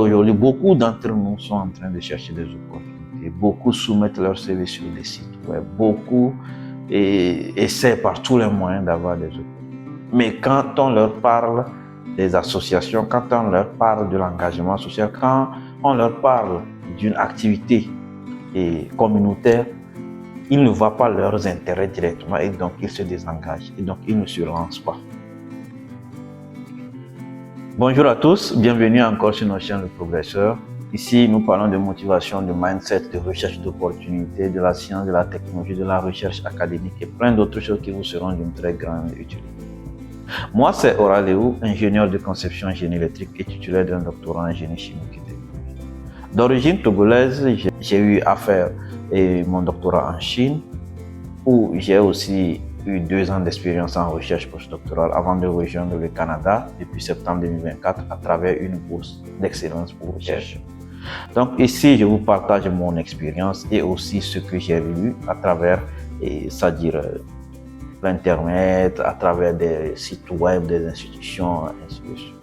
Aujourd'hui, beaucoup d'entre nous sont en train de chercher des opportunités. Beaucoup soumettent leur CV sur des sites web. Beaucoup essaient par tous les moyens d'avoir des opportunités. Mais quand on leur parle des associations, quand on leur parle de l'engagement social, quand on leur parle d'une activité communautaire, ils ne voient pas leurs intérêts directement et donc ils se désengagent et donc ils ne se lancent pas. Bonjour à tous, bienvenue encore sur notre chaîne Le Progresseur. Ici, nous parlons de motivation, de mindset, de recherche d'opportunités, de la science, de la technologie, de la recherche académique et plein d'autres choses qui vous seront d'une très grande utilité. Moi, c'est Oraleo, ingénieur de conception en génie électrique et titulaire d'un doctorat en génie chimique et technologie. D'origine togolaise, j'ai eu à faire mon doctorat en Chine, où j'ai aussi eu 2 ans d'expérience en recherche postdoctorale avant de rejoindre le Canada depuis septembre 2024 à travers une bourse d'excellence pour recherche. Donc ici, je vous partage mon expérience et aussi ce que j'ai lu à travers, c'est-à-dire l'internet, à travers des sites web, des institutions, ainsi de suite.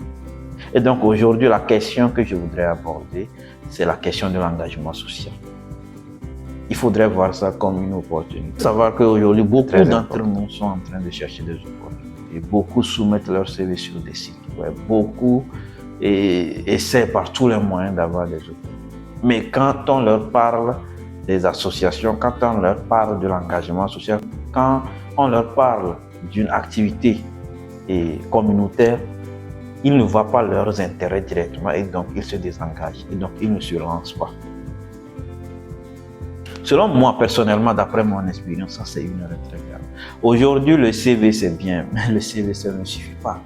Et donc aujourd'hui, la question que je voudrais aborder, c'est la question de l'engagement social. Il faudrait voir ça comme une opportunité. Savoir qu'aujourd'hui, beaucoup d'entre nous sont en train de chercher des opportunités. Beaucoup soumettent leur CV sur des sites web. Beaucoup essaient par tous les moyens d'avoir des opportunités. Mais quand on leur parle des associations, quand on leur parle de l'engagement social, quand on leur parle d'une activité communautaire, ils ne voient pas leurs intérêts directement et donc ils se désengagent et donc ils ne se lancent pas. Selon moi, personnellement, d'après mon expérience, ça c'est une erreur très grave. Aujourd'hui, le CV c'est bien, mais le CV ça ne suffit pas.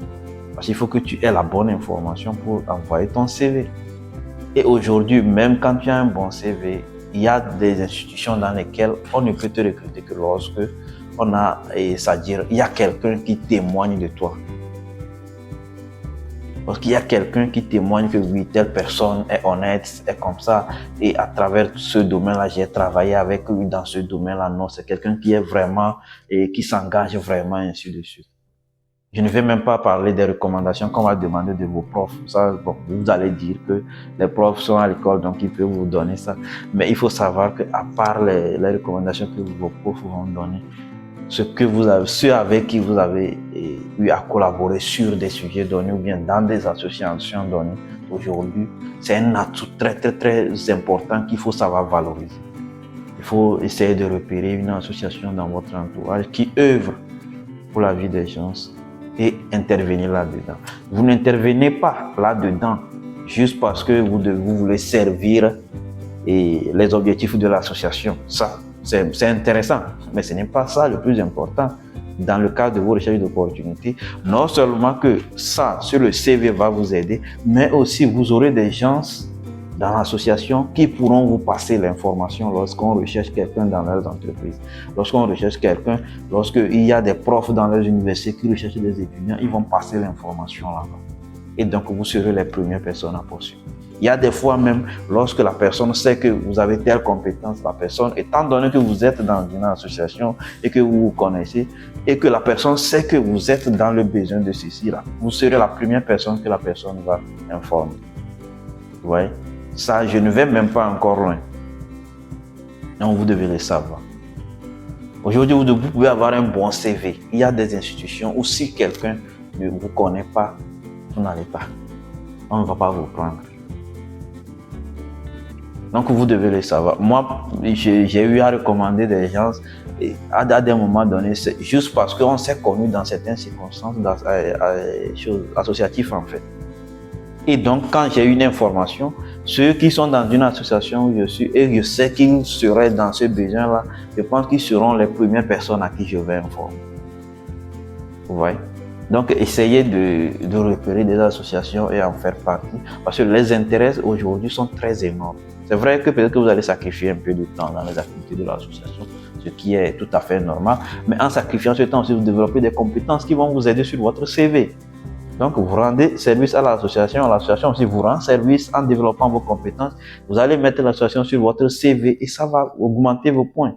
Parce qu'il faut que tu aies la bonne information pour envoyer ton CV. Et aujourd'hui, même quand tu as un bon CV, il y a des institutions dans lesquelles on ne peut te recruter que lorsque c'est-à-dire, il y a quelqu'un qui témoigne de toi. Parce qu'il y a quelqu'un qui témoigne que oui, telle personne est honnête, est comme ça. Et à travers ce domaine-là, j'ai travaillé avec lui dans ce domaine-là. Non, c'est quelqu'un qui est vraiment et qui s'engage vraiment, ainsi de suite. Je ne vais même pas parler des recommandations qu'on va demander de vos profs. Ça, bon, vous allez dire que les profs sont à l'école, donc ils peuvent vous donner ça. Mais il faut savoir qu'à part les recommandations que vos profs vont donner, ceux avec qui vous avez eu à collaborer sur des sujets donnés ou bien dans des associations données aujourd'hui, c'est un atout très très très important qu'il faut savoir valoriser. Il faut essayer de repérer une association dans votre entourage qui œuvre pour la vie des gens et intervenir là-dedans. Vous n'intervenez pas là-dedans juste parce que vous voulez servir les objectifs de l'association. Ça, c'est intéressant, mais ce n'est pas ça le plus important dans le cadre de vos recherches d'opportunités. Non seulement que ça, sur le CV, va vous aider, mais aussi vous aurez des gens dans l'association qui pourront vous passer l'information lorsqu'on recherche quelqu'un dans leurs entreprises. Lorsqu'on recherche quelqu'un, lorsqu'il y a des profs dans leurs universités qui recherchent des étudiants, ils vont passer l'information là-bas. Et donc, vous serez les premières personnes à poursuivre. Il y a des fois même, lorsque la personne sait que vous avez telle compétence, la personne, étant donné que vous êtes dans une association et que vous vous connaissez, et que la personne sait que vous êtes dans le besoin de ceci-là, vous serez la première personne que la personne va informer. Vous voyez? Ça, je ne vais même pas encore loin. Donc, vous devez le savoir. Aujourd'hui, vous pouvez avoir un bon CV. Il y a des institutions où si quelqu'un ne vous connaît pas, vous n'allez pas. On ne va pas vous prendre. Donc, vous devez le savoir. Moi, j'ai eu à recommander des gens à des moments donnés, c'est juste parce qu'on s'est connus dans certaines circonstances associatives en fait. Et donc, quand j'ai une information, ceux qui sont dans une association où je suis et je sais qu'ils seraient dans ce besoin-là, je pense qu'ils seront les premières personnes à qui je vais informer. Vous voyez? Donc, essayez de repérer des associations et en faire partie parce que les intérêts aujourd'hui sont très énormes. C'est vrai que peut-être que vous allez sacrifier un peu de temps dans les activités de l'association, ce qui est tout à fait normal. Mais en sacrifiant ce temps aussi, vous développez des compétences qui vont vous aider sur votre CV. Donc, vous rendez service à l'association aussi vous rend service en développant vos compétences. Vous allez mettre l'association sur votre CV et ça va augmenter vos points.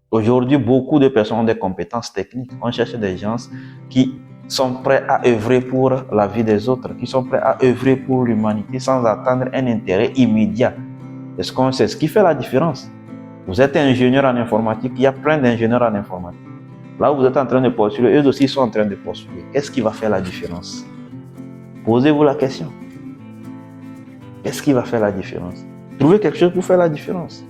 Aujourd'hui, beaucoup de personnes ont des compétences techniques. On cherche des gens qui sont prêts à œuvrer pour la vie des autres, qui sont prêts à œuvrer pour l'humanité sans attendre un intérêt immédiat. C'est ce qui fait la différence. Vous êtes ingénieur en informatique, il y a plein d'ingénieurs en informatique. Là où vous êtes en train de postuler, eux aussi sont en train de postuler. Qu'est-ce qui va faire la différence? Posez-vous la question. Qu'est-ce qui va faire la différence? Trouvez quelque chose pour faire la différence.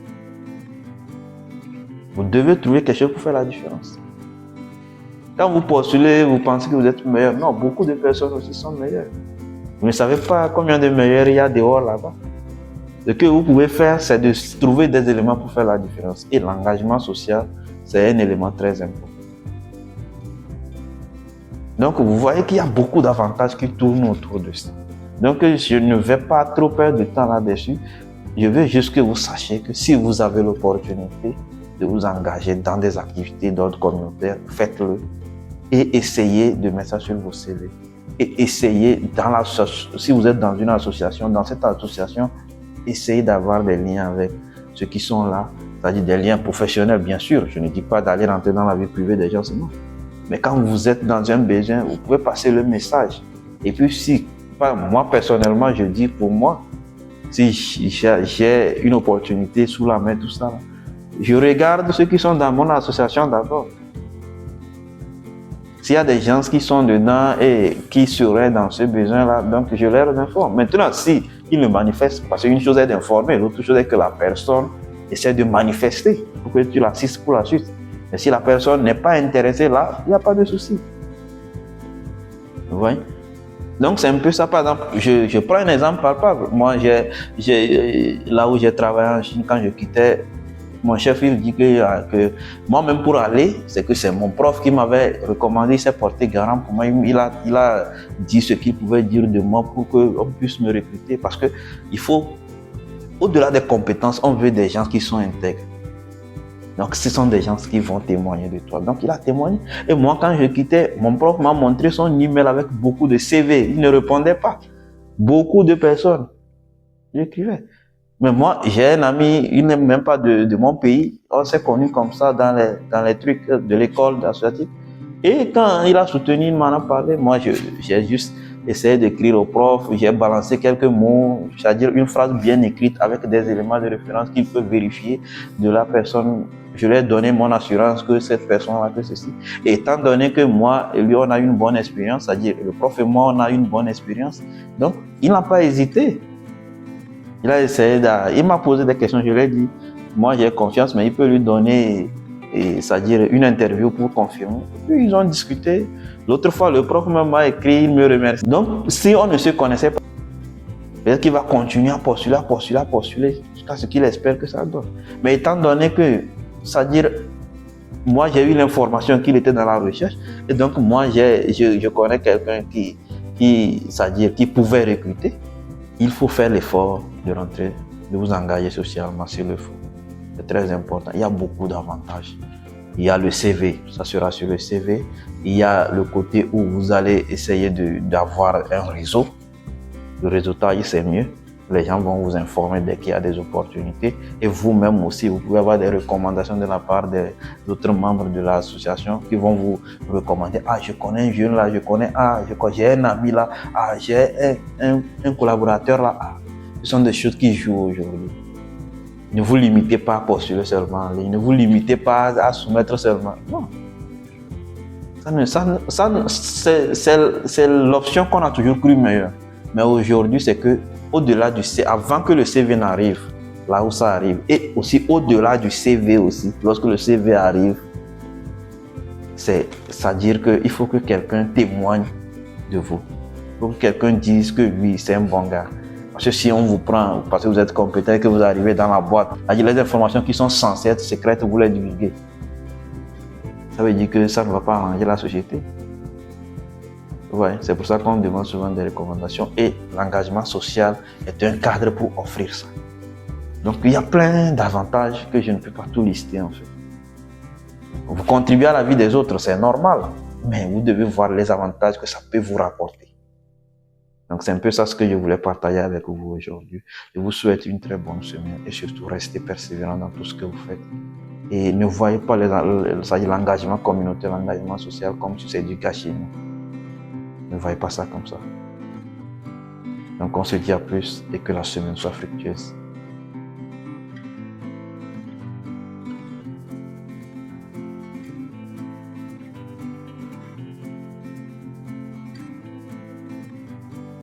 Vous devez trouver quelque chose pour faire la différence. Quand vous postulez, vous pensez que vous êtes meilleur. Non, beaucoup de personnes aussi sont meilleures. Vous ne savez pas combien de meilleurs il y a dehors là-bas. Ce que vous pouvez faire, c'est de trouver des éléments pour faire la différence. Et l'engagement social, c'est un élément très important. Donc, vous voyez qu'il y a beaucoup d'avantages qui tournent autour de ça. Donc, je ne vais pas trop perdre de temps là-dessus. Je veux juste que vous sachiez que si vous avez l'opportunité de vous engager dans des activités d'ordre communautaire, faites-le. Et essayez de mettre ça sur vos CV. Et essayez, si vous êtes dans une association, dans cette association, essayez d'avoir des liens avec ceux qui sont là, c'est-à-dire des liens professionnels, bien sûr. Je ne dis pas d'aller rentrer dans la vie privée des gens, seulement. Mais quand vous êtes dans un besoin, vous pouvez passer le message. Et puis si, moi personnellement, je dis pour moi, si j'ai une opportunité sous la main, tout ça, je regarde ceux qui sont dans mon association d'abord. S'il y a des gens qui sont dedans et qui seraient dans ce besoin-là, donc je leur informe. Maintenant, si ils ne manifestent, parce qu'une chose est d'informer, l'autre chose est que la personne essaie de manifester pour que tu l'assistes pour la suite. Mais si la personne n'est pas intéressée là, il n'y a pas de souci. Vous voyez? Donc c'est un peu ça. Par exemple, je prends un exemple palpable. Moi, là où j'ai travaillé en Chine, quand je quittais, mon chef il dit que moi-même pour aller, c'est que c'est mon prof qui m'avait recommandé, il s'est porté garant pour moi. Il a dit ce qu'il pouvait dire de moi pour qu'on puisse me recruter. Parce que il faut, au-delà des compétences, on veut des gens qui sont intègres. Donc, ce sont des gens qui vont témoigner de toi. Donc, il a témoigné. Et moi, quand je quittais, mon prof m'a montré son email avec beaucoup de CV. Il ne répondait pas. Beaucoup de personnes. J'écrivais. Mais moi, j'ai un ami, il n'est même pas de mon pays. On s'est connus comme ça dans les trucs de l'école associative. Et quand il a soutenu, il m'en a parlé. Moi, j'ai juste essayé d'écrire au prof. J'ai balancé quelques mots, c'est-à-dire une phrase bien écrite avec des éléments de référence qu'il peut vérifier de la personne. Je lui ai donné mon assurance que cette personne a fait ceci. Et étant donné que moi et lui, on a une bonne expérience, c'est-à-dire le prof et moi, on a une bonne expérience. Donc, il n'a pas hésité. Il a essayé il m'a posé des questions, je lui ai dit, moi j'ai confiance, mais il peut lui donner, c'est-à-dire une interview pour confirmer. Puis ils ont discuté. L'autre fois, le prof m'a écrit, il me remercie. Donc, si on ne se connaissait pas, peut-être qu'il va continuer à postuler, jusqu'à ce qu'il espère que ça donne. Mais étant donné que, c'est-à-dire, moi j'ai eu l'information qu'il était dans la recherche, et donc moi je connais quelqu'un c'est-à-dire qui pouvait recruter. Il faut faire l'effort de rentrer, de vous engager socialement s'il le faut. C'est très important. Il y a beaucoup d'avantages. Il y a le CV, ça sera sur le CV. Il y a le côté où vous allez essayer d'avoir un réseau. Le réseautage, c'est mieux. Les gens vont vous informer dès qu'il y a des opportunités. Et vous-même aussi, vous pouvez avoir des recommandations de la part des autres membres de l'association qui vont vous recommander. Ah, je connais un jeune là, j'ai un ami là, j'ai un collaborateur là. Ah, ce sont des choses qui jouent aujourd'hui. Ne vous limitez pas à postuler seulement en ligne. Ne vous limitez pas à soumettre seulement. Non. C'est l'option qu'on a toujours cru meilleure. Mais aujourd'hui, c'est que au-delà du CV, avant que le CV n'arrive, là où ça arrive, et aussi au-delà du CV aussi, lorsque le CV arrive, c'est-à-dire qu'il faut que quelqu'un témoigne de vous. Il faut que quelqu'un dise que oui, c'est un bon gars. Parce que si on vous prend, parce que vous êtes compétent et que vous arrivez dans la boîte, c'est-à-dire les informations qui sont censées être secrètes, vous les divulguez. Ça veut dire que ça ne va pas arranger la société. Ouais, c'est pour ça qu'on demande souvent des recommandations et l'engagement social est un cadre pour offrir ça. Donc il y a plein d'avantages que je ne peux pas tout lister en fait. Vous contribuez à la vie des autres, c'est normal, mais vous devez voir les avantages que ça peut vous rapporter. Donc c'est un peu ça ce que je voulais partager avec vous aujourd'hui. Je vous souhaite une très bonne semaine et surtout restez persévérant dans tout ce que vous faites. Et ne voyez pas l'engagement communautaire, l'engagement social comme si c'est du gâchis. Ne voyez pas ça comme ça. Donc on se dit à plus et que la semaine soit fructueuse.